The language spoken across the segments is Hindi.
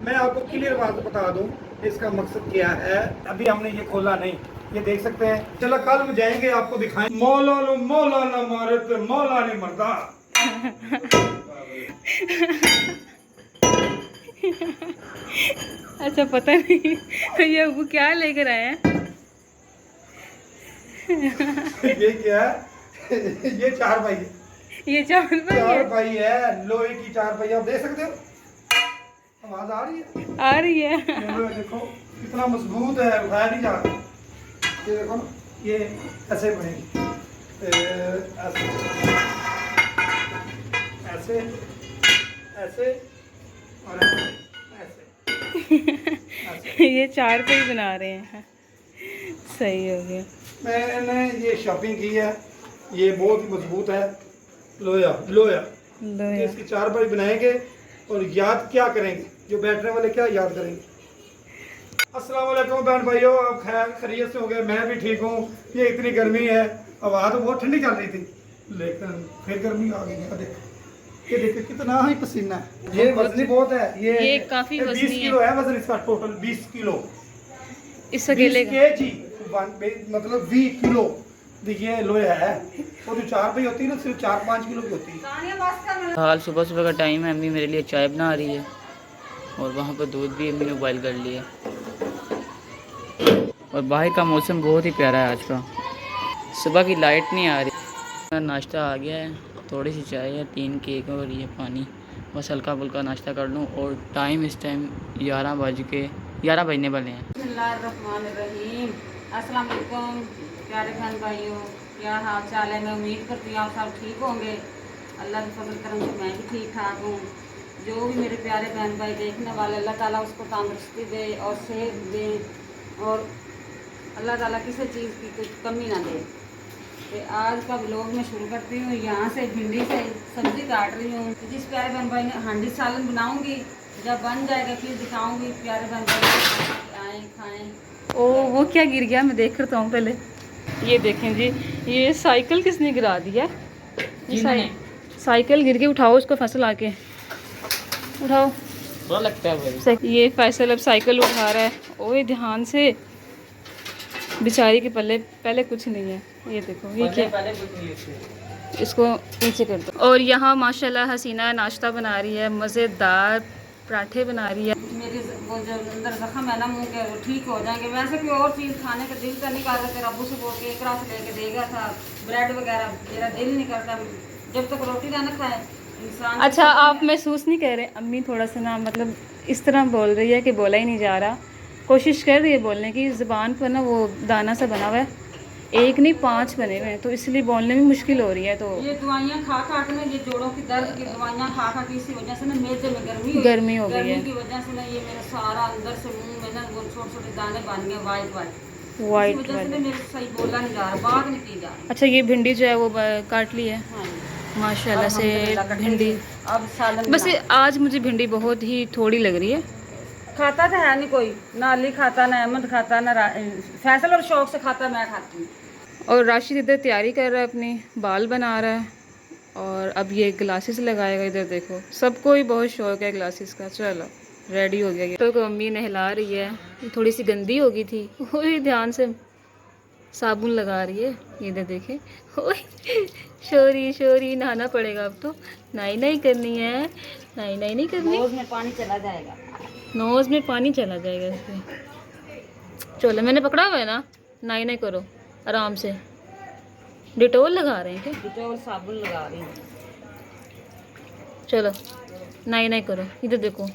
मैं आपको क्लियर बात बता दूं इसका मकसद क्या है। अभी हमने ये खोला नहीं, ये देख सकते हैं। चलो कल हम जाएंगे आपको दिखाएं। मौलाना मारे पे मौला ने मरदा। अच्छा पता नहीं ये वो क्या लेकर आए हैं। ये क्या है? ये चार भाई है। ये चार भाई है, लोहे की चार भाई, आप देख सकते हो। आवाज आ रही है? आ रही है। ये देखो कितना मजबूत है, उठाया नहीं जा रहा। ये देखो ना, ये ऐसे बनेगी, ऐसे ऐसे और ऐसे। ये चार पे ही बना रहे हैं। सही हो गया। मैंने ये शॉपिंग की है, ये बहुत ही मजबूत है। लोया लोया इसकी चार भाई बनाएंगे और याद क्या करेंगे, जो बैठने वाले क्या याद करेंगे। अस्सलाम वालेकुम बहन भाइयों, आप खैर खैरियत से हो गए? मैं भी ठीक हूँ। ये इतनी गर्मी है, हवा तो बहुत ठंडी चल रही थी, लेकिन फिर गर्मी आ गई है। ये देखो कितना ही पसीना है। ये वजनी बहुत है, ये काफी 20 किलो है वजन इसका, टोटल 20 किलो इस अकेले का। मतलब 20 किलो देखिए लोहे है। वो जो चार पे होती है ना, सिर्फ 4-5 किलो की होती है। हाल सुबह सुबह का टाइम है, अम्मी मेरे लिए चाय बना रही है और वहाँ पर दूध भी अम्मी ने बॉयल कर लिया। और बाहर का मौसम बहुत ही प्यारा है आज का। सुबह की लाइट नहीं आ रही। नाश्ता आ गया है, थोड़ी सी चाय है, 3 केक और ये पानी, बस हल्का फुल्का नाश्ता कर लूँ। और टाइम इस टाइम 11 बजने वाले हैं। बिस्मिल्लाहिर्रहमानिर्रहीम। अस्सलाम वालेकुम प्यारे बहन भाइयों, क्या हाल चाल है? मैं उम्मीद करती हूँ आप सब ठीक होंगे। अल्लाह के फजल करम से मैं भी ठीक ठाक हूँ। जो भी मेरे प्यारे बहन भाई देखने वाले, अल्लाह ताला उसको तंदुरुस्ती दे और सेहत दे, और अल्लाह ताला किसी चीज़ की कुछ कमी ना दे। तो आज का व्लॉग मैं शुरू करती हूँ। यहाँ से भिंडी से सब्ज़ी काट रही हूँ। जिस प्यारे बहन भाई ने हांडी सालन बनाऊँगी, जब बन जाएगा फिर दिखाऊँगी। प्यारे बहन भाई आएँ खाएँ। ओ वो क्या गिर गया, मैं देख करता हूँ पहले। ये देखें जी, ये साइकिल किसने गिरा दिया? ये साइकिल गिर के उठाओ उसको, फसल आके उठाओ। बुरा लगता है भाई। ये फैसल अब साइकिल उठा रहा है। ओए ध्यान से, बेचारी के पल्ले पहले कुछ नहीं है। ये देखो ये क्या, इसको नीचे कर दो। और यहाँ माशाल्लाह हसीना नाश्ता बना रही है, मज़ेदार पराठे बना रही है। मेरे वो जो अंदर जख्म है ना मुंह के, वो ठीक हो जाएंगे। वैसे कोई और चीज़ खाने का दिल का नहीं करता। तेरा अबू से बोल के एक रात लेके देगा था ब्रेड वगैरह, मेरा दिल नहीं करता जब तक रोटी ना खाए इंसान। अच्छा आप महसूस नहीं कर रहे? अम्मी थोड़ा सा ना मतलब इस तरह बोल रही है कि बोला ही नहीं जा रहा। कोशिश कर रही है बोलने की, ज़ुबान पर ना वो दाना सा बना हुआ है, एक नहीं 5 बने हुए हैं, तो इसलिए बोलने में मुश्किल हो रही है। तो ये दवाइयाँ खा खा के ना, ये जोड़ों की दर्द की दवाइयाँ खा खा के इसी वजह से ना मेरे में गर्मी हो गई है। की वजह से ना ये मेरा सारा अंदर से मुंह में ना वो छोटे छोटे दाने बन गए, वाइट वाइट वजह से ना मेरे सही बोला नहीं जा रहा, बात नहीं की जा रही। अच्छा ये भिंडी जो है वो काट ली है माशाल्लाह से। भिंडी अब सालन बस आज मुझे भिंडी बहुत ही थोड़ी लग रही है। खाता तो है नहीं कोई, ना अली खाता, ना अहमद खाता, ना फैसल, और शौक से खाता, मैं खाती हूँ। और राशिद इधर तैयारी कर रहा है, अपनी बाल बना रहा है, और अब ये ग्लासेस लगाएगा। इधर देखो, सबको ही बहुत शौक है ग्लासेस का। चलो रेडी हो गया ये तो अम्मी नहला रही है, थोड़ी सी गंदी हो गई थी, वही ध्यान से साबुन लगा रही है। इधर देखे, शोरी शोरी नहाना पड़ेगा अब तो, नाई नाई करनी है। नाई नाई नहीं करनी, नोज में पानी चला जाएगा, नोज में पानी चला जाएगा इसमें। चलो मैंने पकड़ा हुआ है ना, नाई नाई करो आराम से। डिटोल लगा रहे हैं क्या? डिटोल साबुन लगा रही हूँ। चलो नाई नाई करो। इधर देखो,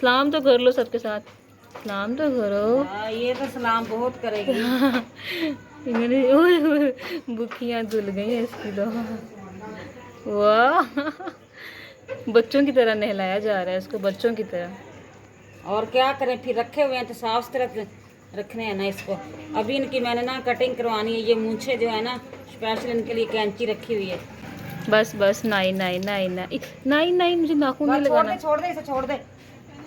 सलाम तो कर लो सबके साथ, सलाम तो करो। ये तो सलाम बहुत करेगी। इन्होंने बुखियाँ धुल गई हैं इसकी तो। वाह, बच्चों की तरह नहलाया जा रहा है इसको, बच्चों की तरह। और क्या करें, फिर रखे हुए हैं तो साफ सुथरा रखने हैं ना इसको। अभी इनकी मैंने ना कटिंग करवानी है, ये मूंछें जो है ना स्पेशल इनके लिए कैंची रखी हुई है। बस बस नाई नाई नाई नाई नाई नाई, मुझे नाखून नहीं लगाना। छोड़ दे इसे, छोड़ दे।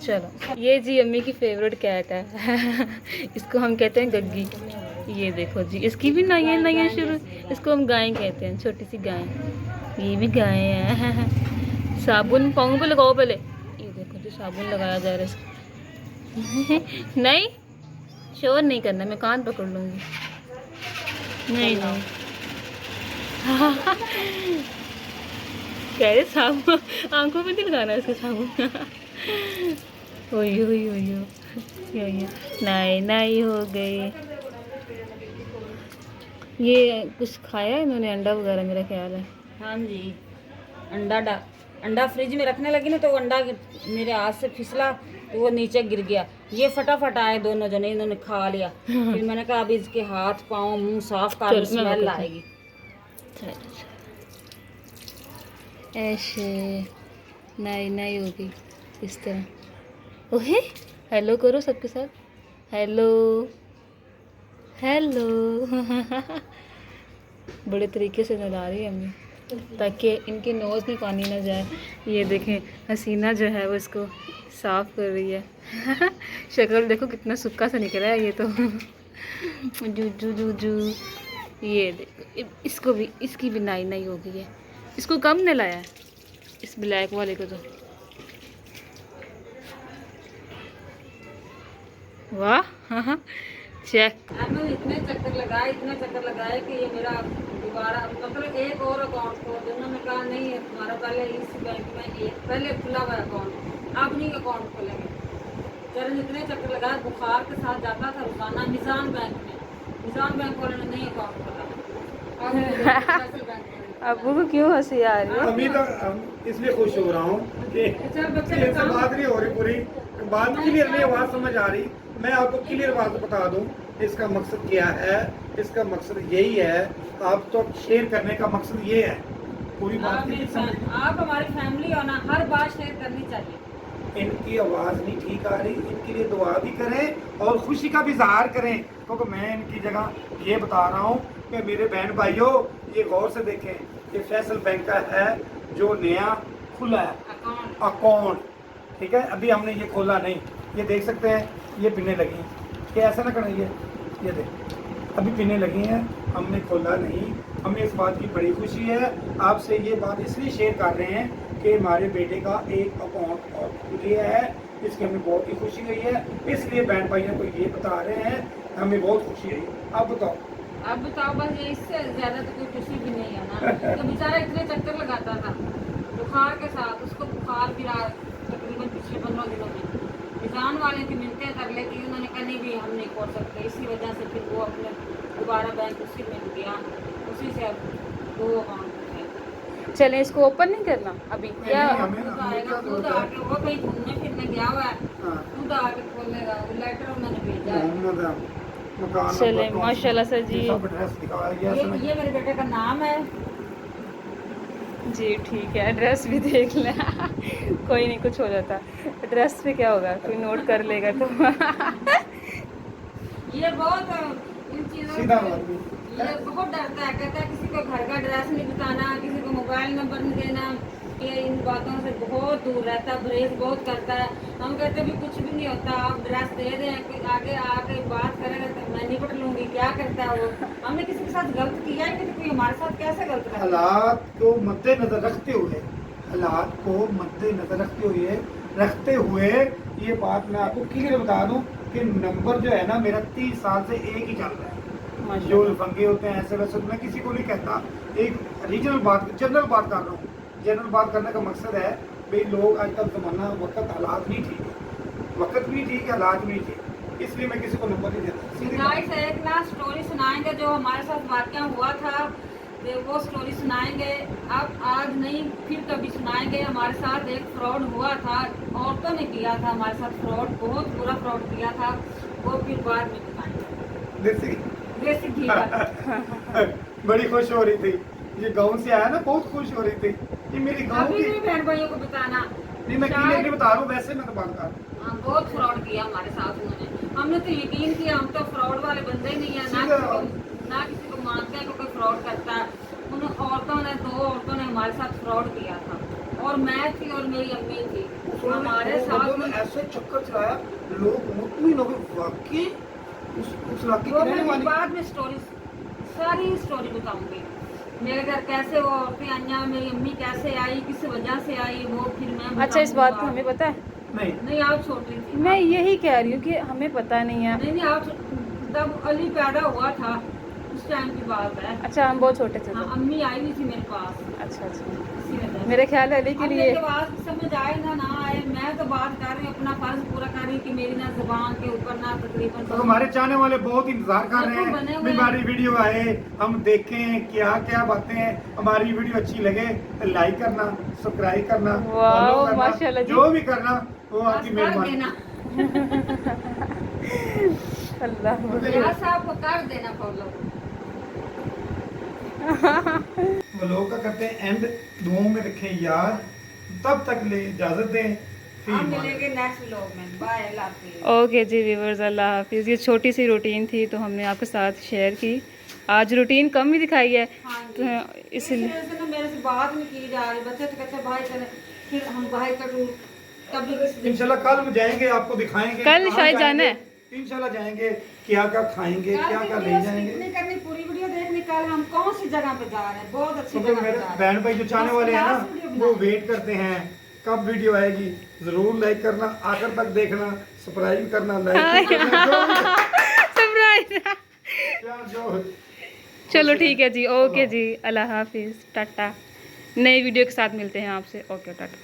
चलो ये जी अम्मी की फेवरेट कैट है। इसको हम कहते हैं गग्गी। ये देखो जी, इसकी भी नाइयाँ नाइयाँ शुरू। इसको हम गाय कहते हैं, छोटी सी गाय। ये भी गाय है। साबुन पाँव पे लगाओ पहले। ये देखो जी साबुन लगाया जा रहा है इसको। नहीं, शोर नहीं करना, मैं कान पकड़ लूँगी। नहीं नहीं कह रहे साबुन आंखों में नहीं लगाना इसके साबुन। ओयो ओयो ओयो ओयो, नहीं नहीं हो गए। ये कुछ खाया इन्होंने, अंडा वगैरह मेरा ख्याल है। हाँ जी, अंडा फ्रिज में रखने लगी ना तो वो अंडा मेरे हाथ से फिसला तो वो नीचे गिर गया। ये फटाफट आए दोनों जने, इन्होंने खा लिया। फिर मैंने कहा अभी इसके हाथ पाँव मुंह साफ कर, स्मेल आएगी। ऐसे नहीं नहीं होगी इस तरह। ओहे हेलो करो सबके साथ, हेलो हेलो। बड़े तरीके से नला रही है अम्मी ताकि इनके नोज़ में पानी ना जाए। ये देखें हसीना जो है वो इसको साफ़ कर रही है। शक्ल देखो कितना सूखा सा निकला है ये तो। जू जू जू जू, ये देखो इसको भी, इसकी भी नाई नाई हो गई है। इसको कम ने लाया है इस ब्लैक वाले को तो। वाह चेक। मैंने इतने चक्कर लगाए कि ये मेरा दोबारा मतलब एक और अकाउंट खोल दो। उन्होंने कहा नहीं है तुम्हारा पहले इस बैंक में एक पहले खुला हुआ अकाउंट, अब नहीं अकाउंट खोलेंगे। चरण इतने चक्कर लगाए, बुखार के साथ जाता था रोजाना निजाम बैंक में, निजाम बैंक वाले ने नहीं अकाउंट खोला। अबू को क्यों हंसी आ रही है? अभी तो इसलिए खुश हो रहा हूँ कि इनसे बात नहीं हो रही, पूरी बात क्लियर नहीं, आवाज समझ आ रही। मैं आपको क्लियर बात बता दूं, इसका मकसद क्या है। इसका मकसद यही है, आप तो शेयर करने का मकसद ये है। पूरी बात आप हमारी फैमिली हो ना, हर बात शेयर करनी चाहिए। इनकी आवाज़ नहीं ठीक आ रही, इनके लिए दुआ भी करें और खुशी का भी इजहार करें, क्योंकि मैं इनकी जगह ये बता रहा हूँ कि मेरे बहन भाइयों ये गौर से देखें, ये फैसल बैंक का है जो नया खुला है अकाउंट, ठीक है। अभी हमने ये खोला नहीं, ये देख सकते हैं ये पिने लगी हैं, ये ऐसा ना करें, ये देख अभी पिने लगी हैं, हमने खोला नहीं। हमें इस बात की बड़ी खुशी है, आपसे ये बात इसलिए शेयर कर रहे हैं कि हमारे बेटे का एक अकाउंट और खुल गया है, इसकी हमें बहुत ही खुशी हुई है, इसलिए बहन भाइयों को ये बता रहे हैं, हमें बहुत खुशी हुई। अब बताओ बस ये, इससे ज्यादा तो कोई खुशी भी नहीं है ना। तो बेचारा इतने चक्कर लगाता था बुखार के साथ, उसको बुखार भी रहा तकरीबन पिछले 15 दिनों में। किसान वाले की मिलते कर लेती, उन्होंने कहा नहीं भी हम नहीं खोल सकते, इसी वजह से फिर वो अपने दोबारा बैंक उसी में गया, उसी से अब 2 अकाउंट है। चलें इसको ओपन नहीं करना अभी क्या? खुद आके वो कहीं घूमने फिरने गया हुआ है, खुद आके खोलेगा। वो लेटर उन्होंने भेजा है। चले माशाल्लाह सर जी। ये मेरे बेटे का नाम है जी, ठीक है। एड्रेस भी देख लें। कोई नहीं, कुछ हो जाता। एड्रेस पे क्या होगा, कोई नोट कर लेगा तो। ये बहुत इन चीज़ों से ये बहुत डरता है, कहता है किसी को घर का एड्रेस नहीं बताना, किसी को मोबाइल नंबर नहीं देना, ये इन बातों से बहुत दूर रहता है, परहेज बहुत करता है। हम कहते हैं भी कुछ भी नहीं होता, आप एड्रेस दे दें, आगे आके बात करेंगे तो मैं निपट लूँगी। क्या करता है वो? हमने किसी के साथ गलत किया है कि कोई हमारे साथ कैसे गलत करता है? हालात को मद्देनजर रखते हुए ये बात मैं आपको क्लियर बता दूं कि नंबर जो है ना मेरा 30 साल से एक ही चल रहा है। जो फंगे होते हैं ऐसे वैसे मैं किसी को नहीं कहता, एक रीजनल बात, जनरल बात कर रहा हूँ। जनरल बात करने का मकसद है भाई लोग आजकल ज़माना वक्त हालात नहीं ठीक है, वक्त भी ठीक है, हालात भी ठीक, इसलिए मैं किसी को नंबर नहीं देता। गाइस एक ना स्टोरी सुनाएंगे जो हमारे साथ वाकया हुआ था, वो स्टोरी सुनाएंगे। अब आज नहीं फिर कभी सुनाएंगे। हमारे साथ एक फ्रॉड हुआ था, औरतों ने किया था हमारे साथ फ्रॉड, बहुत बुरा फ्रॉड किया था, वो फिर बाद में बताएंगे। देसी घी बड़ी खुश हो रही थी, ये गाँव से आया ना, बहुत खुश हो रही थी। ये मेरी गाँव की बहन भाइयों को बताना नहीं, मैं क्लियर नहीं बता रहा हूँ, वैसे मैं तो बात कर रहा हूँ। बहुत फ्रॉड किया हमारे साथ उन्होंने। हमने तो यकीन किया, हम तो फ्रॉड वाले बंदे ही नहीं है, ना किसी को मानते हैं कोई फ्रॉड करता है। उन औरतों ने, 2 औरतों ने हमारे साथ फ्रॉड किया था, और मैं थी और मेरी अम्मी थी। हमारे साथ ऐसे चक्कर चलाया, लोग मुतमिन हो गए वाकई उस इलाके की रहने वाली। बाद में स्टोरी, सारी स्टोरी बताऊंगी। मेरे घर कैसे वो औरतें आई, मेरी अम्मी कैसे आई, किस वजह से आई, वो फिर मैं अच्छा इस बात को हमें पता है नहीं नहीं आप छोटी थी। मैं यही कह रही हूँ कि हमें पता नहीं है। नहीं आप तब अली पैदा हुआ था उस टाइम की बात है। अच्छा, हम बहुत छोटे थे हाँ, तब। अम्मी आई हुई थी मेरे पास, अच्छा अच्छा, इसी वजह से। मेरे ख्याल है अली के अब लिए। मेरे बात समझ आए ना आए, मैं तो बात कर रही हूँ, अपना फर्ज पूरा कर रही हूँ कि मेरी ना जुबान के ऊपर ना तकरीबन तो हमारे चाहने वाले बहुत इंतजार कर रहे बने हैं हुए कि हमारी वीडियो आए, हम देखें क्या क्या बातें हैं। हमारी वीडियो अच्छी लगे तो लाइक करना, सब्सक्राइब करना, वाह, फॉलो करना, माशाल्लाह जी। जो भी करना वो आपकी कर मेहरबानी। देना, अल्लाह यार साहब को कर देना फॉलो। व्लॉग का करते हैं एंड, दुआओं में रखें यार। तब तक ले इजाजत दें, फिर हम मिलेंगे। मिलेंगे नेक्स्ट व्लॉग में। बाय, अल्लाह हाफिज़। ओके जी व्यूवर्स, अल्लाह हाफिज़। ये छोटी सी रूटीन थी तो हमने आपके साथ शेयर की। आज रूटीन कम ही दिखाई है हाँ तो जी, इसलिए वजह से ना मेरे से बात नहीं की जा रही। बच्चे तो कहते भाई करें, फिर हम भाई करूँ कभी किसी दिन। इंशाल्लाह कल हम जाएंगे, आपको दिखाएंगे कल कहाँ शायद जाएंगे। जाना है। इंशाल्लाह जाएंगे, क्या क्या खाएंगे, कल क्या की क्या ले वीडियो जाएंगे। स्किप नहीं करनी, पूरी वीडियो देखनी। कल हम कौन सी जगह पे जा रहे हैं, बहुत अच्छी तो जगह पे मेरे जा रहे हैं। बहन भाई जो चाहने वाले हैं Last video ना, वो बनाएंगे। वेट करते हैं कब वीडियो आएगी। जरूर लाइक करना, आखिर तक देखना, सब्सक्राइब करना, लाइक करना, सरप्राइज। जो चलो ठीक है जी, ओके जी, अल्लाह हाफिज़, टाटा। नई वीडियो के साथ मिलते हैं आपसे। ओके, टाटा।